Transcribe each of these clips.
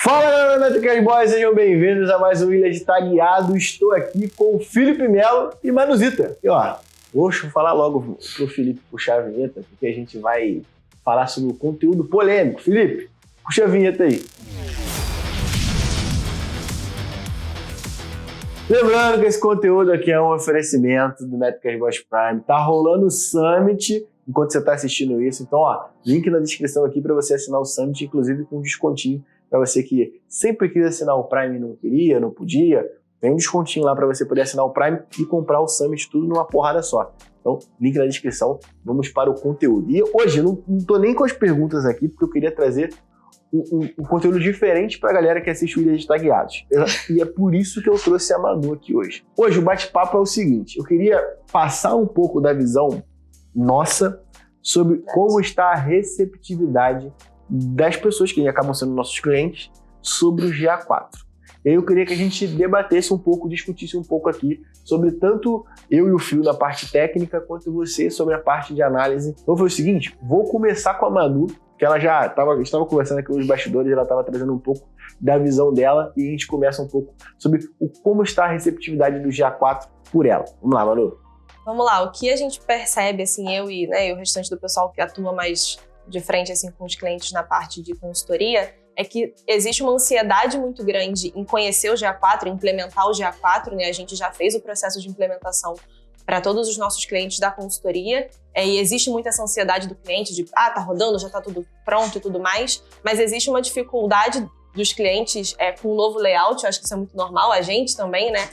Fala galera, Métricas Boys, sejam bem-vindos a mais um Ilha de Tagueado. Estou aqui com o Felipe Melo e Manuzita. E ó, deixa eu falar logo pro Felipe puxar a vinheta, porque a gente vai falar sobre o conteúdo polêmico. Felipe, puxa a vinheta aí. Lembrando que esse conteúdo aqui é um oferecimento do Métricas Boys Prime. Tá rolando o Summit enquanto você tá assistindo isso. Então, ó, link na descrição aqui para você assinar o Summit, inclusive com um descontinho para você que sempre quis assinar o Prime e não queria, não podia. Tem um descontinho lá para você poder assinar o Prime e comprar o Summit tudo numa porrada só. Então, link na descrição. Vamos para o conteúdo. E hoje eu não tô nem com as perguntas aqui, porque eu queria trazer um conteúdo diferente para a galera que assiste o Ilha de Tagueados. E é por isso que eu trouxe a Manu aqui hoje. Hoje o bate-papo é o seguinte, eu queria passar um pouco da visão nossa sobre como está a receptividade das pessoas que acabam sendo nossos clientes sobre o GA4. E aí eu queria que a gente debatesse um pouco, discutisse um pouco aqui sobre tanto eu e o Fio na parte técnica, quanto você sobre a parte de análise. Então foi o seguinte, vou começar com a Manu, que ela já estava conversando aqui nos bastidores, ela estava trazendo um pouco da visão dela e a gente começa um pouco sobre como está a receptividade do GA4 por ela. Vamos lá, Manu. Vamos lá, o que a gente percebe, assim, eu e o restante do pessoal que atua mais de frente assim, com os clientes na parte de consultoria, é que existe uma ansiedade muito grande em conhecer o GA4, implementar o GA4, né? A gente já fez o processo de implementação para todos os nossos clientes da consultoria, e existe muita essa ansiedade do cliente de, tá rodando, já tá tudo pronto e tudo mais, mas existe uma dificuldade dos clientes com o novo layout, eu acho que isso é muito normal, a gente também, né?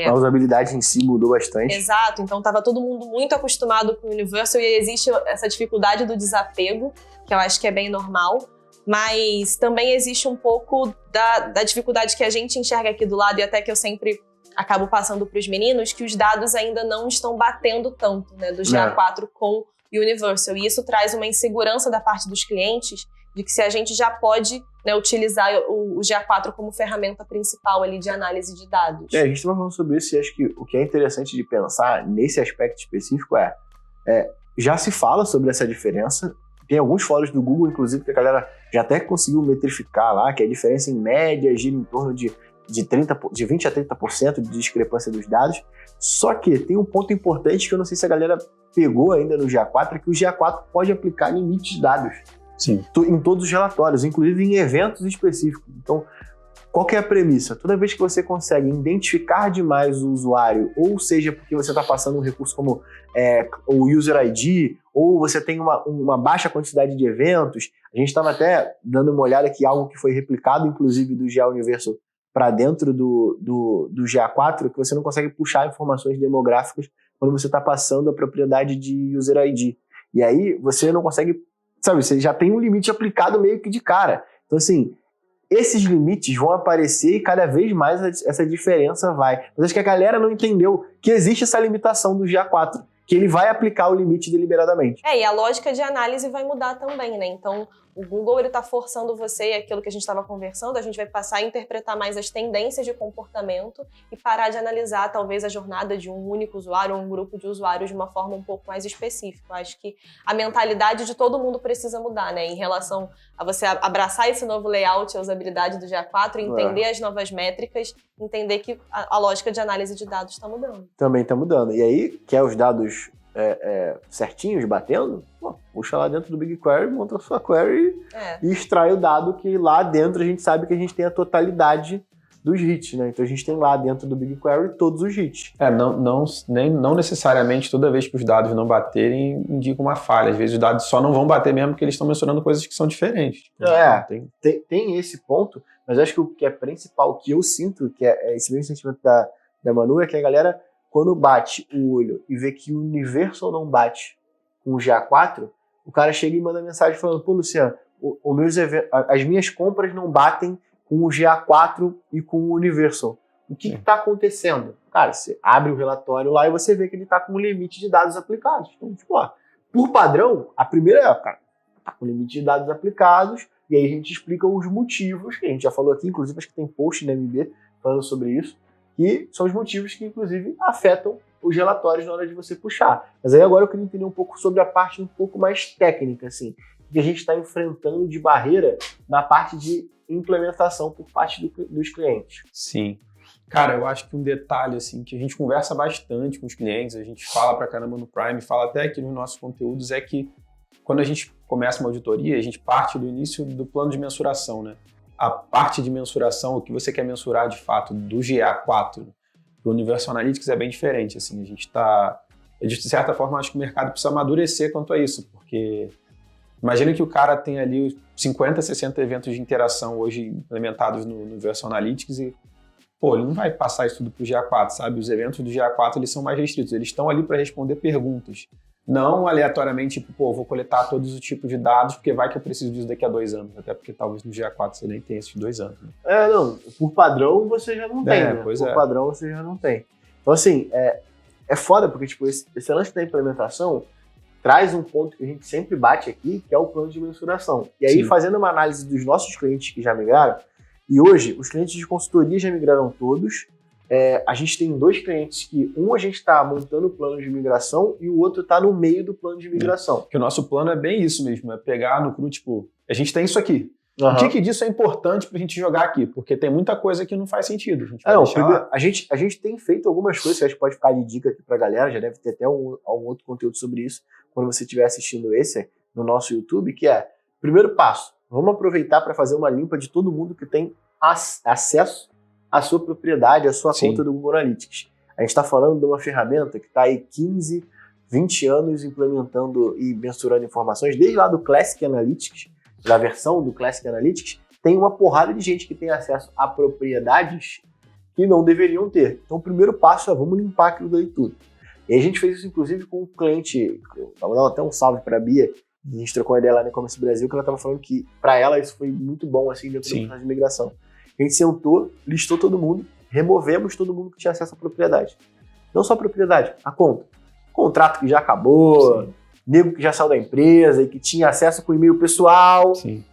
A usabilidade em si mudou bastante. Exato, então estava todo mundo muito acostumado com o Universal e existe essa dificuldade do desapego, que eu acho que é bem normal, mas também existe um pouco da dificuldade que a gente enxerga aqui do lado e até que eu sempre acabo passando para os meninos, que os dados ainda não estão batendo tanto, né, do GA4 com o Universal. E isso traz uma insegurança da parte dos clientes de que se a gente já pode, né, utilizar o GA4 como ferramenta principal ali de análise de dados. A gente estava falando sobre isso e acho que o que é interessante de pensar nesse aspecto específico já se fala sobre essa diferença. Tem alguns fóruns do Google, inclusive, que a galera já até conseguiu metrificar lá, que a diferença em média gira em torno de 20% a 30% de discrepância dos dados. Só que tem um ponto importante que eu não sei se a galera pegou ainda no GA4, é que o GA4 pode aplicar limites de dados. Sim. Em todos os relatórios, inclusive em eventos específicos. Então, qual que é a premissa? Toda vez que você consegue identificar demais o usuário, ou seja, porque você está passando um recurso como o User ID, ou você tem uma baixa quantidade de eventos, a gente estava até dando uma olhada aqui, algo que foi replicado, inclusive, do GA Universal para dentro do GA4, que você não consegue puxar informações demográficas quando você está passando a propriedade de User ID. E aí, você não consegue, sabe, você já tem um limite aplicado meio que de cara. Então, assim, esses limites vão aparecer e cada vez mais essa diferença vai. Mas acho que a galera não entendeu que existe essa limitação do GA4, que ele vai aplicar o limite deliberadamente. E a lógica de análise vai mudar também, né? Então, o Google está forçando você, aquilo que a gente estava conversando, a gente vai passar a interpretar mais as tendências de comportamento e parar de analisar, talvez, a jornada de um único usuário ou um grupo de usuários de uma forma um pouco mais específica. Eu acho que a mentalidade de todo mundo precisa mudar, né? Em relação a você abraçar esse novo layout, a usabilidade do GA4, entender as novas métricas, entender que a lógica de análise de dados está mudando. Também está mudando. E aí, quer os dados certinhos, batendo, puxa lá dentro do BigQuery, monta a sua query e extrai o dado, que lá dentro a gente sabe que a gente tem a totalidade dos hits, né? Então a gente tem lá dentro do BigQuery todos os hits. Não necessariamente toda vez que os dados não baterem indica uma falha. Às vezes os dados só não vão bater mesmo porque eles estão mencionando coisas que são diferentes. Tem esse ponto, mas acho que o que é principal, que eu sinto, que é esse mesmo sentimento da Manu, é que a galera, quando bate o olho e vê que o Universal não bate com o GA4, o cara chega e manda mensagem falando, pô, Luciano, as minhas compras não batem com o GA4 e com o Universal. O que está acontecendo? Cara, você abre o relatório lá e você vê que ele está com um limite de dados aplicados. Então, tipo, por padrão, a primeira cara, tá com limite de dados aplicados, e aí a gente explica os motivos, que a gente já falou aqui, inclusive acho que tem post na MB falando sobre isso, que são os motivos que, inclusive, afetam os relatórios na hora de você puxar. Mas aí agora eu queria entender um pouco sobre a parte um pouco mais técnica, assim, que a gente está enfrentando de barreira na parte de implementação por parte dos clientes. Sim. Cara, eu acho que um detalhe assim, que a gente conversa bastante com os clientes, a gente fala pra caramba no Prime, fala até aqui nos nossos conteúdos, é que quando a gente começa uma auditoria, a gente parte do início do plano de mensuração, né? A parte de mensuração, o que você quer mensurar de fato do GA4 para o Universal Analytics é bem diferente. Assim, a gente está, de certa forma, acho que o mercado precisa amadurecer quanto a isso, porque imagina que o cara tem ali 50, 60 eventos de interação hoje implementados no Universal Analytics e, pô, ele não vai passar isso tudo para o GA4, sabe? Os eventos do GA4 eles são mais restritos, eles estão ali para responder perguntas. Não aleatoriamente, tipo, pô, vou coletar todos os tipos de dados, porque vai que eu preciso disso daqui a 2 anos. Até porque talvez no GA4 você nem tenha esses 2 anos. Né? Não, por padrão você já não tem, né? Pois por padrão você já não tem. Então, assim, é foda, porque tipo, esse lance da implementação traz um ponto que a gente sempre bate aqui, que é o plano de mensuração. E aí, Sim. Fazendo uma análise dos nossos clientes que já migraram, e hoje os clientes de consultoria já migraram todos. A gente tem 2 clientes que a gente está montando o plano de migração e o outro está no meio do plano de migração. Porque o nosso plano é bem isso mesmo, é pegar no cru, tipo, a gente tem isso aqui. Uhum. O que disso é importante pra gente jogar aqui? Porque tem muita coisa que não faz sentido. A gente tem feito algumas coisas que acho que pode ficar de dica aqui pra galera, já deve ter até algum outro conteúdo sobre isso quando você estiver assistindo esse no nosso YouTube, que é, primeiro passo, vamos aproveitar para fazer uma limpa de todo mundo que tem acesso a sua propriedade, a sua Sim. conta do Google Analytics. A gente está falando de uma ferramenta que está aí 15, 20 anos implementando e mensurando informações, desde lá do Classic Analytics, da versão do Classic Analytics, tem uma porrada de gente que tem acesso a propriedades que não deveriam ter. Então o primeiro passo é vamos limpar aquilo daí tudo. E a gente fez isso inclusive com um cliente, vou dar até um salve para a Bia, a gente trocou uma ideia lá no E-Commerce Brasil, que ela estava falando que para ela isso foi muito bom assim dentro do processo de migração. A gente sentou, listou todo mundo, removemos todo mundo que tinha acesso à propriedade. Não só a propriedade, a conta. Contrato que já acabou, Sim. nego que já saiu da empresa e que tinha acesso com e-mail pessoal. Sim.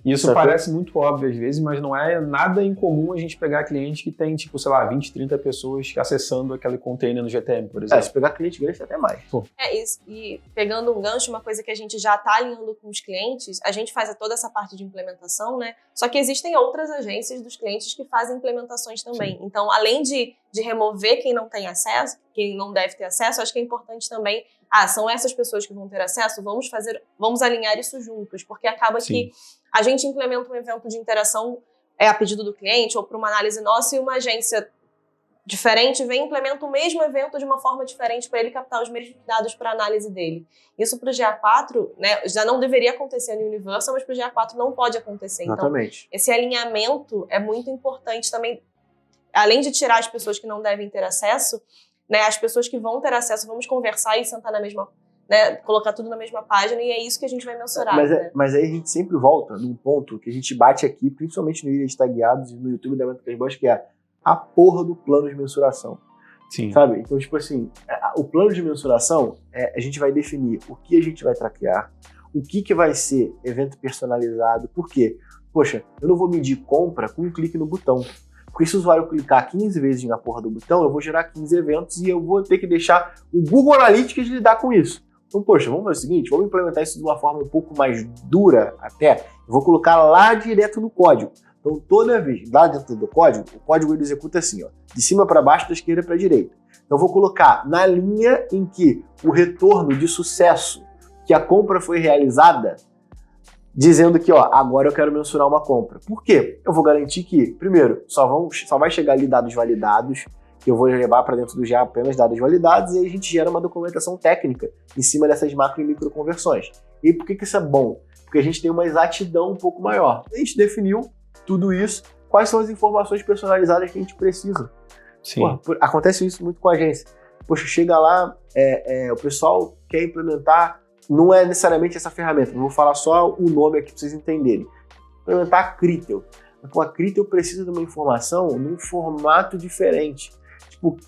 Isso parece muito óbvio às vezes, mas não é nada incomum a gente pegar cliente que tem, tipo, sei lá, 20, 30 pessoas acessando aquele container no GTM, por exemplo. Se pegar cliente grande, até mais. Pô. Isso. E pegando um gancho, uma coisa que a gente já está alinhando com os clientes, a gente faz toda essa parte de implementação, né? Só que existem outras agências dos clientes que fazem implementações também. Sim. Então, além de remover quem não tem acesso, quem não deve ter acesso, acho que é importante também, são essas pessoas que vão ter acesso, vamos alinhar isso juntos, porque acaba Sim. que a gente implementa um evento de interação a pedido do cliente ou para uma análise nossa e uma agência diferente vem e implementa o mesmo evento de uma forma diferente para ele captar os mesmos dados para a análise dele. Isso para o GA4, né, já não deveria acontecer no Universal, mas para o GA4 não pode acontecer. Exatamente. Então, esse alinhamento é muito importante também, além de tirar as pessoas que não devem ter acesso, né, as pessoas que vão ter acesso, vamos conversar e sentar na mesma, né, colocar tudo na mesma página e é isso que a gente vai mensurar. Mas aí a gente sempre volta num ponto que a gente bate aqui, principalmente no Ilha de Tagueados e no YouTube da Métricas Boas, que é a porra do plano de mensuração. Sim. Sabe? Então, tipo assim, o plano de mensuração, a gente vai definir o que a gente vai traquear, o que vai ser evento personalizado, por quê? Poxa, eu não vou medir compra com um clique no botão. Porque se o usuário clicar 15 vezes na porra do botão, eu vou gerar 15 eventos e eu vou ter que deixar o Google Analytics lidar com isso. Então, poxa, vamos fazer o seguinte, vamos implementar isso de uma forma um pouco mais dura até. Eu vou colocar lá direto no código. Então, toda vez, lá dentro do código, o código ele executa assim, ó, de cima para baixo, da esquerda para a direita. Então, eu vou colocar na linha em que o retorno de sucesso, que a compra foi realizada, dizendo que, ó, agora eu quero mensurar uma compra. Por quê? Eu vou garantir que, primeiro, só vai chegar ali dados validados, que eu vou levar para dentro do GA apenas dados validados, e aí a gente gera uma documentação técnica em cima dessas macro e micro conversões. E por que isso é bom? Porque a gente tem uma exatidão um pouco maior. A gente definiu tudo isso, quais são as informações personalizadas que a gente precisa. Sim. Pô, acontece isso muito com a agência. Poxa, chega lá, o pessoal quer implementar, não é necessariamente essa ferramenta, não vou falar só o nome aqui para vocês entenderem. Implementar a Critel. A Critel precisa de uma informação num formato diferente. Tipo,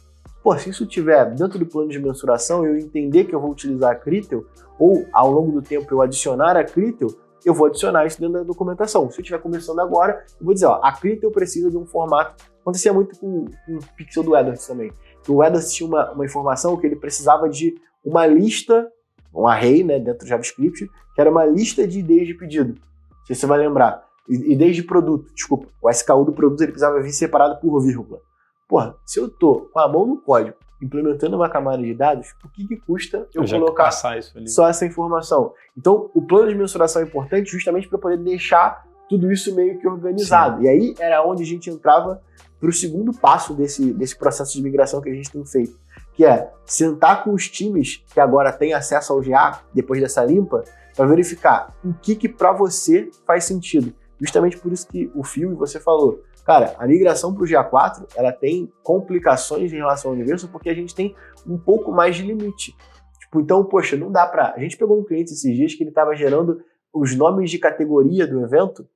se isso tiver dentro do plano de mensuração, eu entender que eu vou utilizar a Critel, ou ao longo do tempo eu adicionar a Critel, eu vou adicionar isso dentro da documentação. Se eu estiver começando agora, eu vou dizer, ó, a Critel precisa de um formato. Acontecia muito com o Pixel do Edwards também. O Edwards tinha uma informação que ele precisava de uma lista, um array, né, dentro do JavaScript, que era uma lista de IDs de pedido. Não sei se você vai lembrar. e desde produto, desculpa, o SKU do produto ele precisava vir separado por vírgula. Porra, se eu tô com a mão no código, implementando uma camada de dados, o que custa eu colocar só essa informação? Então, o plano de mensuração é importante justamente para poder deixar tudo isso meio que organizado. Sim. E aí era onde a gente entrava para o segundo passo desse processo de migração que a gente tem feito, que é sentar com os times que agora têm acesso ao GA, depois dessa limpa, para verificar o que para você faz sentido. Justamente por isso que o Phil e você falou, cara, a migração para o GA4, ela tem complicações em relação ao universo porque a gente tem um pouco mais de limite. Tipo, então, poxa, não dá para... A gente pegou um cliente esses dias que ele estava gerando os nomes de categoria do evento,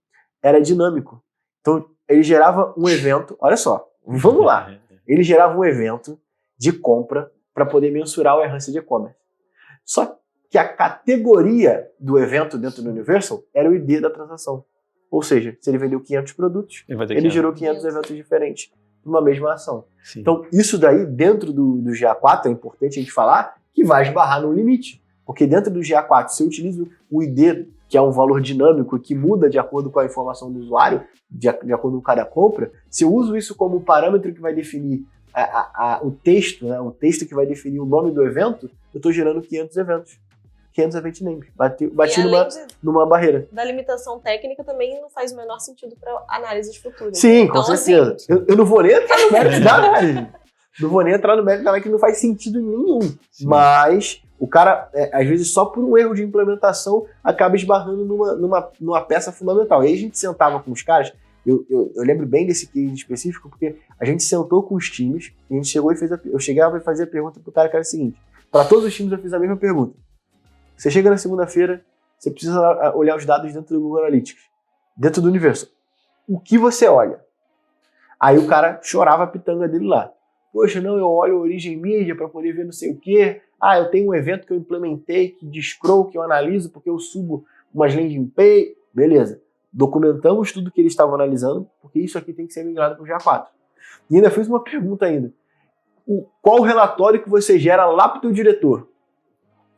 era dinâmico. Então, ele gerava um evento, olha só, vamos lá. Ele gerava um evento de compra para poder mensurar o errância de e-commerce. Só que a categoria do evento dentro do Universal era o ID da transação. Ou seja, se ele vendeu 500 produtos, ele gerou 500 eventos diferentes numa mesma ação. Sim. Então, isso daí, dentro do GA4, é importante a gente falar que vai esbarrar no limite. Porque dentro do GA4, se eu utilizo o ID, que é um valor dinâmico que muda de acordo com a informação do usuário, de acordo com cada compra, se eu uso isso como parâmetro que vai definir o texto, né, o texto que vai definir o nome do evento, eu estou gerando 500 eventos. 500 event names. Bati numa barreira. Da limitação técnica também não faz o menor sentido para análises futuras. Sim, então, com certeza. Assim, eu não vou nem entrar no mérito da análise. Não vou nem entrar no mérito da análise que não faz sentido nenhum. Sim. Mas o cara, às vezes, só por um erro de implementação, acaba esbarrando numa peça fundamental. E aí a gente sentava com os caras, eu lembro bem desse case específico, porque a gente sentou com os times, e a gente chegou e eu chegava e fazia a pergunta pro cara que era a seguinte, para todos os times eu fiz a mesma pergunta. Você chega na segunda-feira, você precisa olhar os dados dentro do Google Analytics, dentro do Universal. O que você olha? Aí o cara chorava a pitanga dele lá. Poxa, não, eu olho a origem mídia para poder ver não sei o quê. Ah, eu tenho um evento que eu implementei, que de scroll, que eu analiso, porque eu subo umas landing page. Beleza. Documentamos tudo que eles estavam analisando, porque isso aqui tem que ser migrado para o GA4. E ainda fiz uma pergunta ainda. Qual o relatório que você gera lá para o teu diretor?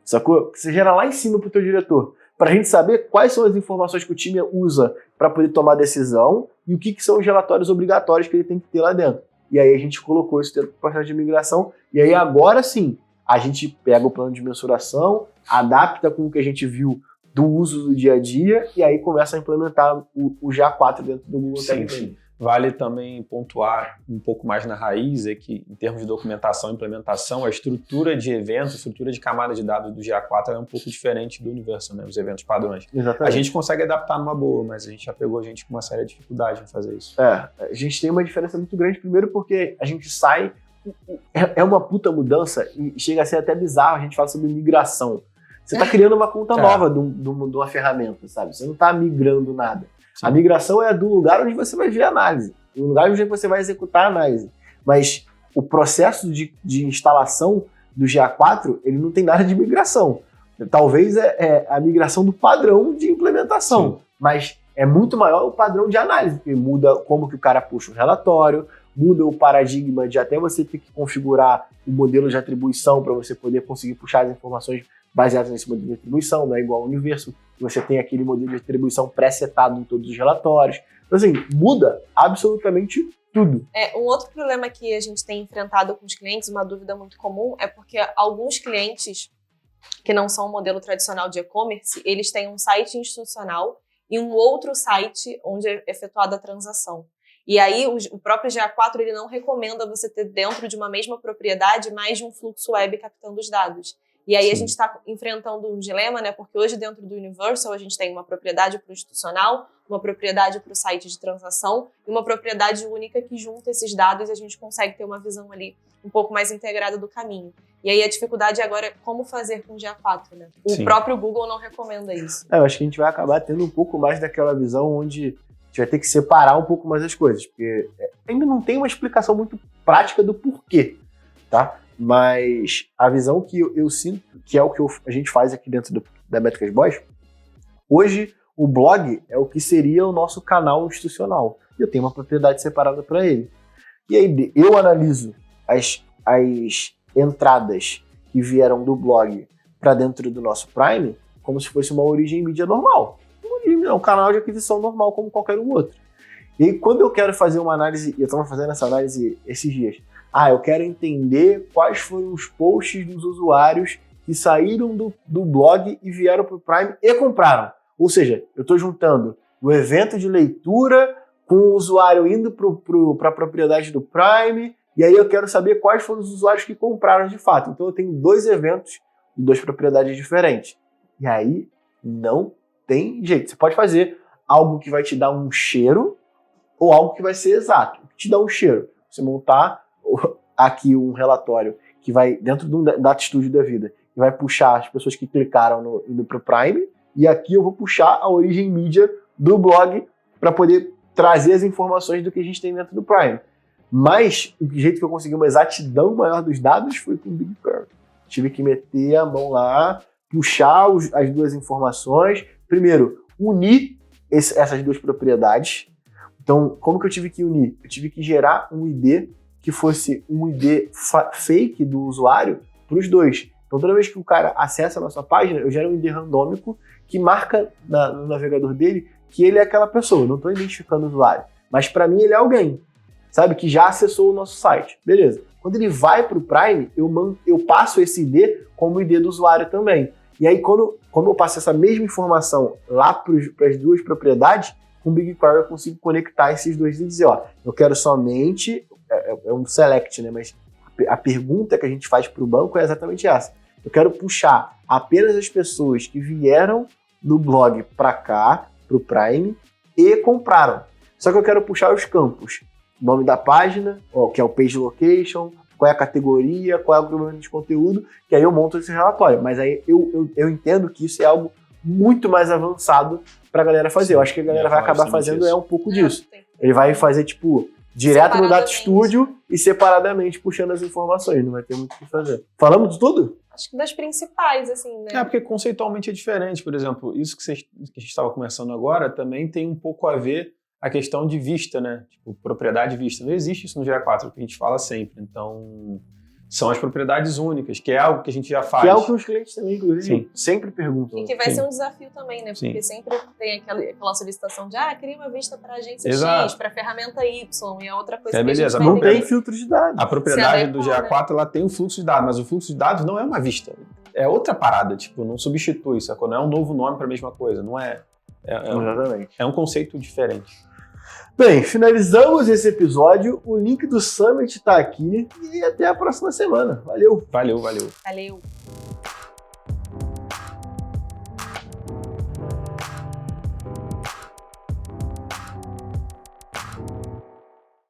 Sacou? Você gera lá em cima para o teu diretor, para a gente saber quais são as informações que o time usa para poder tomar decisão e o que são os relatórios obrigatórios que ele tem que ter lá dentro. E aí a gente colocou isso dentro do processo de migração, e aí agora sim, a gente pega o plano de mensuração, adapta com o que a gente viu do uso do dia a dia, e aí começa a implementar o GA4 dentro do Google Tag Manager. Vale também pontuar um pouco mais na raiz, é que em termos de documentação e implementação, a estrutura de eventos, a estrutura de camada de dados do GA4 é um pouco diferente do Universal, né? Os eventos padrões. Exatamente. A gente consegue adaptar numa boa, mas a gente já pegou gente com uma séria dificuldade em fazer isso. A gente tem uma diferença muito grande, primeiro porque a gente sai, é uma puta mudança e chega a ser até bizarro, a gente fala sobre migração. Você está criando uma conta nova de uma ferramenta, sabe? Você não está migrando nada. Sim. A migração é do lugar onde você vai ver a análise, do lugar onde você vai executar a análise. Mas o processo de instalação do GA4, ele não tem nada de migração. Talvez é a migração do padrão de implementação, sim, mas é muito maior o padrão de análise, porque muda como que o cara puxa o relatório, muda o paradigma de até você ter que configurar o modelo de atribuição para você poder conseguir puxar as informações baseadas nesse modelo de atribuição, não é igual ao Universo, você tem aquele modelo de atribuição pré-setado em todos os relatórios. Então, assim, muda absolutamente tudo. Um outro problema que a gente tem enfrentado com os clientes, uma dúvida muito comum, é porque alguns clientes que não são um modelo tradicional de e-commerce, eles têm um site institucional e um outro site onde é efetuada a transação. E aí, o próprio GA4 ele não recomenda você ter dentro de uma mesma propriedade mais de um fluxo web captando os dados. E aí, sim, a gente está enfrentando um dilema, né? Porque hoje dentro do Universal a gente tem uma propriedade para o institucional, uma propriedade para o site de transação e uma propriedade única que junta esses dados e a gente consegue ter uma visão ali um pouco mais integrada do caminho. E aí a dificuldade agora é como fazer com o GA4, né? O Sim. próprio Google não recomenda isso. Eu acho que a gente vai acabar tendo um pouco mais daquela visão onde a gente vai ter que separar um pouco mais as coisas, porque ainda não tem uma explicação muito prática do porquê, tá? Mas a visão que eu sinto, que é o que a gente faz aqui dentro da Métricas Boys, hoje o blog é o que seria o nosso canal institucional. Eu tenho uma propriedade separada para ele. E aí eu analiso as entradas que vieram do blog para dentro do nosso Prime como se fosse uma origem mídia normal. Uma origem é um canal de aquisição normal como qualquer um outro. E aí, quando eu quero fazer uma análise, eu estava fazendo essa análise esses dias, eu quero entender quais foram os posts dos usuários que saíram do blog e vieram para o Prime e compraram. Ou seja, eu estou juntando o evento de leitura com o usuário indo para a propriedade do Prime, e aí eu quero saber quais foram os usuários que compraram de fato. Então eu tenho 2 eventos de 2 propriedades diferentes. E aí não tem jeito. Você pode fazer algo que vai te dar um cheiro ou algo que vai ser exato. O que te dá um cheiro? Você montar aqui um relatório que vai dentro do Data Studio da vida, que vai puxar as pessoas que clicaram indo para o Prime, e aqui eu vou puxar a origem mídia do blog para poder trazer as informações do que a gente tem dentro do Prime. Mas o jeito que eu consegui uma exatidão maior dos dados foi com o BigQuery. Tive que meter a mão lá, puxar as 2 informações. Primeiro, unir essas 2 propriedades. Então, como que eu tive que unir? Eu tive que gerar um ID que fosse um ID fake do usuário para os 2. Então, toda vez que o cara acessa a nossa página, eu gero um ID randômico que marca no navegador dele que ele é aquela pessoa. Eu não estou identificando o usuário. Mas, para mim, ele é alguém, sabe? Que já acessou o nosso site. Beleza. Quando ele vai para o Prime, eu passo esse ID como ID do usuário também. E aí, quando eu passo essa mesma informação lá para as 2 propriedades, com o BigQuery eu consigo conectar esses 2 e dizer, eu quero somente, é um select, né? Mas a pergunta que a gente faz para o banco é exatamente essa. Eu quero puxar apenas as pessoas que vieram do blog para cá, para o Prime, e compraram. Só que eu quero puxar os campos. Nome da página, que é o page location, qual é a categoria, qual é o agrupamento de conteúdo, que aí eu monto esse relatório. Mas aí eu entendo que isso é algo muito mais avançado para a galera fazer. Eu acho que a galera vai acabar fazendo um pouco disso. Ele vai fazer, direto no Data Studio e separadamente puxando as informações. Não vai ter muito o que fazer. Falamos de tudo? Acho que das principais, assim, né? Porque conceitualmente é diferente. Por exemplo, isso que a gente estava conversando agora também tem um pouco a ver a questão de vista, né? Propriedade vista. Não existe isso no GA4, que a gente fala sempre. Então, são as propriedades únicas, que é algo que a gente já faz. Que é algo que os clientes também, inclusive, sempre perguntam. E que vai ser um desafio também, né? Porque sempre tem aquela solicitação de cria uma vista para a agência X, para a ferramenta Y, e a outra coisa que beleza. a gente não tem filtro de dados. A propriedade do GA4 ela tem o fluxo de dados, mas o fluxo de dados não é uma vista. É outra parada, não substitui, sacou? Não é um novo nome para a mesma coisa, não é. Exatamente. É um conceito diferente. Bem, finalizamos esse episódio. O link do Summit está aqui e até a próxima semana. Valeu! Valeu. Valeu!